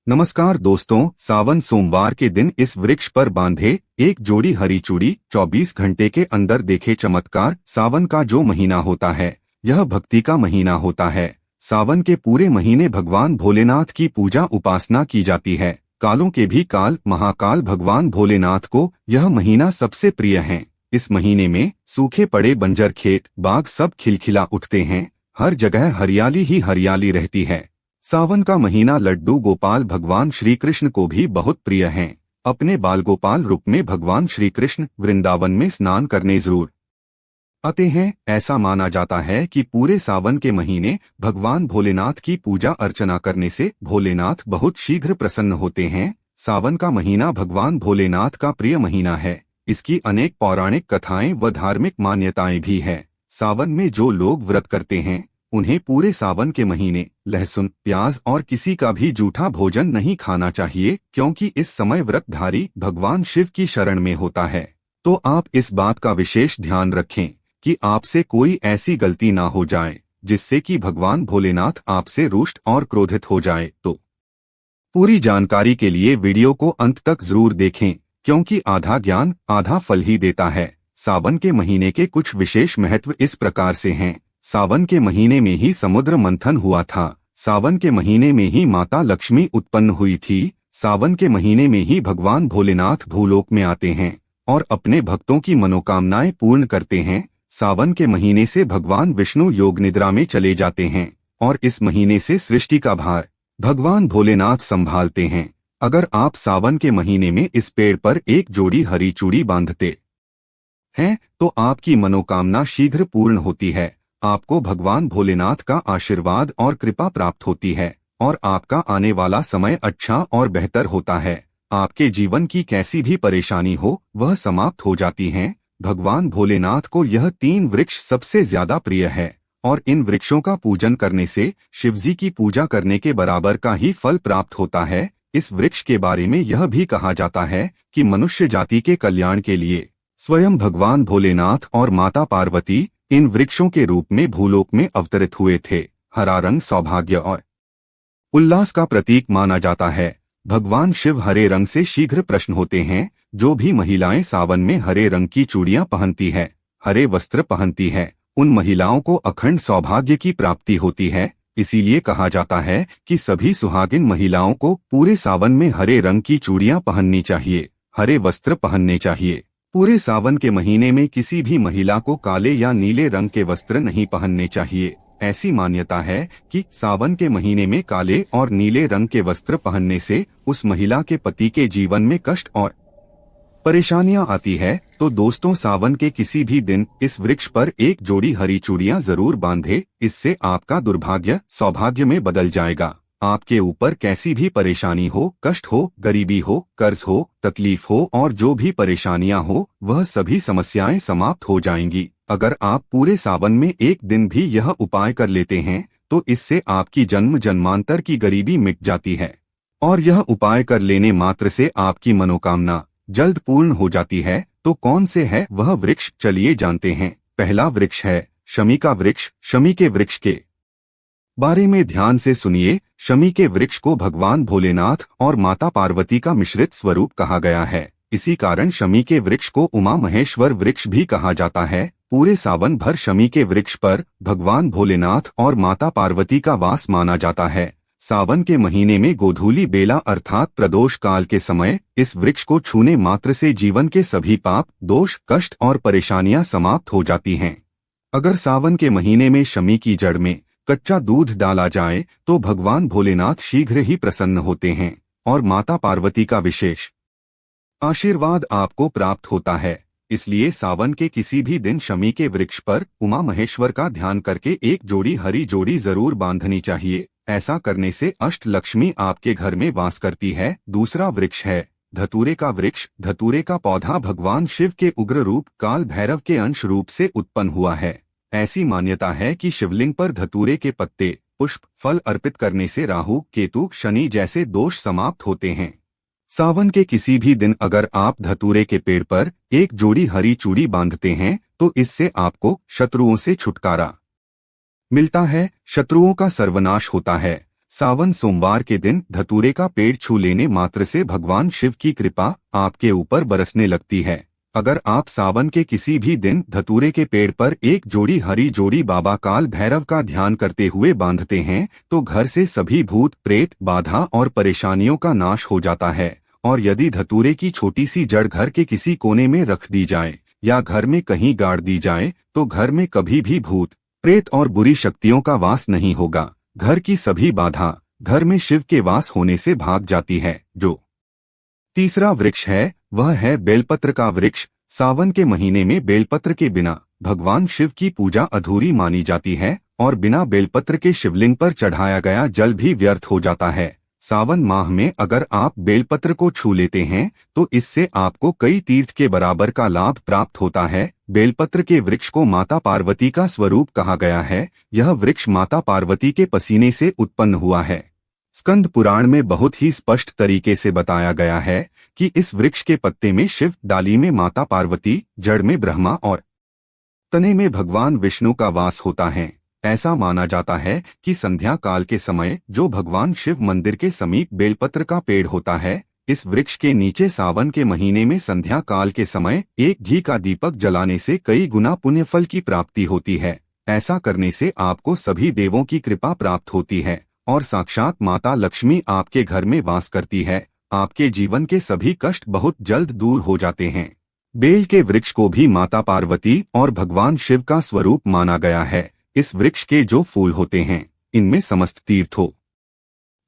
नमस्कार दोस्तों, सावन सोमवार के दिन इस वृक्ष पर बांधे एक जोड़ी हरी चूड़ी 24 घंटे के अंदर देखे चमत्कार। सावन का जो महीना होता है यह भक्ति का महीना होता है। सावन के पूरे महीने भगवान भोलेनाथ की पूजा उपासना की जाती है। कालों के भी काल महाकाल भगवान भोलेनाथ को यह महीना सबसे प्रिय है। इस महीने में सूखे पड़े बंजर खेत बाग सब खिलखिला उठते हैं। हर जगह हरियाली ही हरियाली रहती है। सावन का महीना लड्डू गोपाल भगवान श्री कृष्ण को भी बहुत प्रिय हैं। अपने बाल गोपाल रूप में भगवान श्री कृष्ण वृंदावन में स्नान करने जरूर आते हैं। ऐसा माना जाता है कि पूरे सावन के महीने भगवान भोलेनाथ की पूजा अर्चना करने से भोलेनाथ बहुत शीघ्र प्रसन्न होते हैं। सावन का महीना भगवान भोलेनाथ का प्रिय महीना है। इसकी अनेक पौराणिक कथाएं व धार्मिक मान्यताएं भी है। सावन में जो लोग व्रत करते हैं उन्हें पूरे सावन के महीने लहसुन, प्याज और किसी का भी जूठा भोजन नहीं खाना चाहिए, क्योंकि इस समय व्रतधारी भगवान शिव की शरण में होता है। तो आप इस बात का विशेष ध्यान रखें कि आपसे कोई ऐसी गलती ना हो जाए जिससे कि भगवान भोलेनाथ आपसे रुष्ट और क्रोधित हो जाए। तो पूरी जानकारी के लिए वीडियो को अंत तक जरूर देखें, क्योंकि आधा ज्ञान आधा फल ही देता है। सावन के महीने के कुछ विशेष महत्व इस प्रकार से हैं। सावन के महीने में ही समुद्र मंथन हुआ था। सावन के महीने में ही माता लक्ष्मी उत्पन्न हुई थी। सावन के महीने में ही भगवान भोलेनाथ भूलोक में आते हैं और अपने भक्तों की मनोकामनाएं पूर्ण करते हैं। सावन के महीने से भगवान विष्णु योग निद्रा में चले जाते हैं और इस महीने से सृष्टि का भार भगवान भोलेनाथ संभालते हैं। अगर आप सावन के महीने में इस पेड़ पर एक जोड़ी हरी चूड़ी बांधते हैं तो आपकी मनोकामना शीघ्र पूर्ण होती है। आपको भगवान भोलेनाथ का आशीर्वाद और कृपा प्राप्त होती है और आपका आने वाला समय अच्छा और बेहतर होता है। आपके जीवन की कैसी भी परेशानी हो वह समाप्त हो जाती है। भगवान भोलेनाथ को यह 3 वृक्ष सबसे ज्यादा प्रिय है और इन वृक्षों का पूजन करने से शिवजी की पूजा करने के बराबर का ही फल प्राप्त होता है। इस वृक्ष के बारे में यह भी कहा जाता है कि मनुष्य जाति के कल्याण के लिए स्वयं भगवान भोलेनाथ और माता पार्वती इन वृक्षों के रूप में भूलोक में अवतरित हुए थे। हरा रंग सौभाग्य और उल्लास का प्रतीक माना जाता है। भगवान शिव हरे रंग से शीघ्र प्रसन्न होते हैं। जो भी महिलाएं सावन में हरे रंग की चूड़ियां पहनती है, हरे वस्त्र पहनती है, उन महिलाओं को अखंड सौभाग्य की प्राप्ति होती है। इसीलिए कहा जाता है कि सभी सुहागिन महिलाओं को पूरे सावन में हरे रंग की चूड़ियां पहननी चाहिए, हरे वस्त्र पहनने चाहिए। पूरे सावन के महीने में किसी भी महिला को काले या नीले रंग के वस्त्र नहीं पहनने चाहिए। ऐसी मान्यता है कि सावन के महीने में काले और नीले रंग के वस्त्र पहनने से उस महिला के पति के जीवन में कष्ट और परेशानियां आती है। तो दोस्तों, सावन के किसी भी दिन इस वृक्ष पर एक जोड़ी हरी चूड़ियां जरूर बांधे। इससे आपका दुर्भाग्य सौभाग्य में बदल जाएगा। आपके ऊपर कैसी भी परेशानी हो, कष्ट हो, गरीबी हो, कर्ज हो, तकलीफ हो और जो भी परेशानियां हो वह सभी समस्याएं समाप्त हो जाएंगी। अगर आप पूरे सावन में एक दिन भी यह उपाय कर लेते हैं तो इससे आपकी जन्म जन्मांतर की गरीबी मिट जाती है और यह उपाय कर लेने मात्र से आपकी मनोकामना जल्द पूर्ण हो जाती है। तो कौन से है वह वृक्ष, चलिए जानते हैं। पहला वृक्ष है शमी का वृक्ष। शमी के वृक्ष के बारे में ध्यान से सुनिए। शमी के वृक्ष को भगवान भोलेनाथ और माता पार्वती का मिश्रित स्वरूप कहा गया है। इसी कारण शमी के वृक्ष को उमा महेश्वर वृक्ष भी कहा जाता है। पूरे सावन भर शमी के वृक्ष पर भगवान भोलेनाथ और माता पार्वती का वास माना जाता है। सावन के महीने में गोधूली बेला अर्थात प्रदोष काल के समय इस वृक्ष को छूने मात्र से जीवन के सभी पाप, दोष, कष्ट और परेशानियां समाप्त हो जाती हैं। अगर सावन के महीने में शमी की जड़ में कच्चा दूध डाला जाए तो भगवान भोलेनाथ शीघ्र ही प्रसन्न होते हैं और माता पार्वती का विशेष आशीर्वाद आपको प्राप्त होता है। इसलिए सावन के किसी भी दिन शमी के वृक्ष पर उमा महेश्वर का ध्यान करके एक जोड़ी हरी जोड़ी जरूर बांधनी चाहिए। ऐसा करने से अष्ट लक्ष्मी आपके घर में वास करती है। दूसरा वृक्ष है धतूरे का वृक्ष। धतूरे का पौधा भगवान शिव के उग्र रूप काल भैरव के अंश रूप से उत्पन्न हुआ है। ऐसी मान्यता है कि शिवलिंग पर धतूरे के पत्ते, पुष्प, फल अर्पित करने से राहु, केतु, शनि जैसे दोष समाप्त होते हैं। सावन के किसी भी दिन अगर आप धतूरे के पेड़ पर एक जोड़ी हरी चूड़ी बांधते हैं तो इससे आपको शत्रुओं से छुटकारा मिलता है, शत्रुओं का सर्वनाश होता है। सावन सोमवार के दिन धतूरे का पेड़ छू लेने मात्र से भगवान शिव की कृपा आपके ऊपर बरसने लगती है। अगर आप सावन के किसी भी दिन धतूरे के पेड़ पर एक जोड़ी हरी जोड़ी बाबा काल भैरव का ध्यान करते हुए बांधते हैं तो घर से सभी भूत प्रेत बाधा और परेशानियों का नाश हो जाता है। और यदि धतूरे की छोटी सी जड़ घर के किसी कोने में रख दी जाए या घर में कहीं गाड़ दी जाए तो घर में कभी भी भूत प्रेत और बुरी शक्तियों का वास नहीं होगा। घर की सभी बाधा घर में शिव के वास होने से भाग जाती है। जो तीसरा वृक्ष है वह है बेलपत्र का वृक्ष। सावन के महीने में बेलपत्र के बिना भगवान शिव की पूजा अधूरी मानी जाती है और बिना बेलपत्र के शिवलिंग पर चढ़ाया गया जल भी व्यर्थ हो जाता है। सावन माह में अगर आप बेलपत्र को छू लेते हैं तो इससे आपको कई तीर्थ के बराबर का लाभ प्राप्त होता है। बेलपत्र के वृक्ष को माता पार्वती का स्वरूप कहा गया है। यह वृक्ष माता पार्वती के पसीने से उत्पन्न हुआ है। स्कंद पुराण में बहुत ही स्पष्ट तरीके से बताया गया है कि इस वृक्ष के पत्ते में शिव, डाली में माता पार्वती, जड़ में ब्रह्मा और तने में भगवान विष्णु का वास होता है। ऐसा माना जाता है कि संध्या काल के समय जो भगवान शिव मंदिर के समीप बेलपत्र का पेड़ होता है, इस वृक्ष के नीचे सावन के महीने में संध्या काल के समय एक घी का दीपक जलाने से कई गुना पुण्यफल की प्राप्ति होती है। ऐसा करने से आपको सभी देवों की कृपा प्राप्त होती है और साक्षात माता लक्ष्मी आपके घर में वास करती है। आपके जीवन के सभी कष्ट बहुत जल्द दूर हो जाते हैं। बेल के वृक्ष को भी माता पार्वती और भगवान शिव का स्वरूप माना गया है। इस वृक्ष के जो फूल होते हैं इनमें समस्त तीर्थों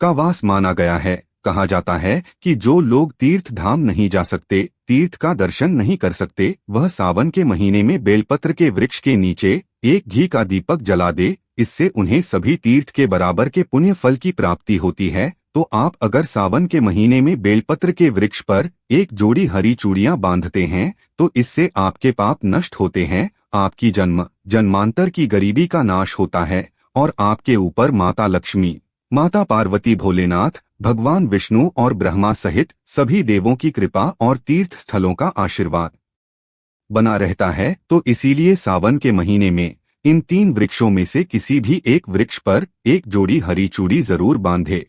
का वास माना गया है। कहा जाता है कि जो लोग तीर्थ धाम नहीं जा सकते, तीर्थ का दर्शन नहीं कर सकते, वह सावन के महीने में बेलपत्र के वृक्ष के नीचे एक घी का दीपक जला दे। इससे उन्हें सभी तीर्थ के बराबर के पुण्य फल की प्राप्ति होती है। तो आप अगर सावन के महीने में बेलपत्र के वृक्ष पर एक जोड़ी हरी चूड़ियां बांधते हैं तो इससे आपके पाप नष्ट होते हैं, आपकी जन्म जन्मांतर की गरीबी का नाश होता है और आपके ऊपर माता लक्ष्मी, माता पार्वती, भोलेनाथ, भगवान विष्णु और ब्रह्मा सहित सभी देवों की कृपा और तीर्थ स्थलों का आशीर्वाद बना रहता है। तो इसीलिए सावन के महीने में इन 3 वृक्षों में से किसी भी एक वृक्ष पर एक जोड़ी हरी चूड़ी जरूर बांधे।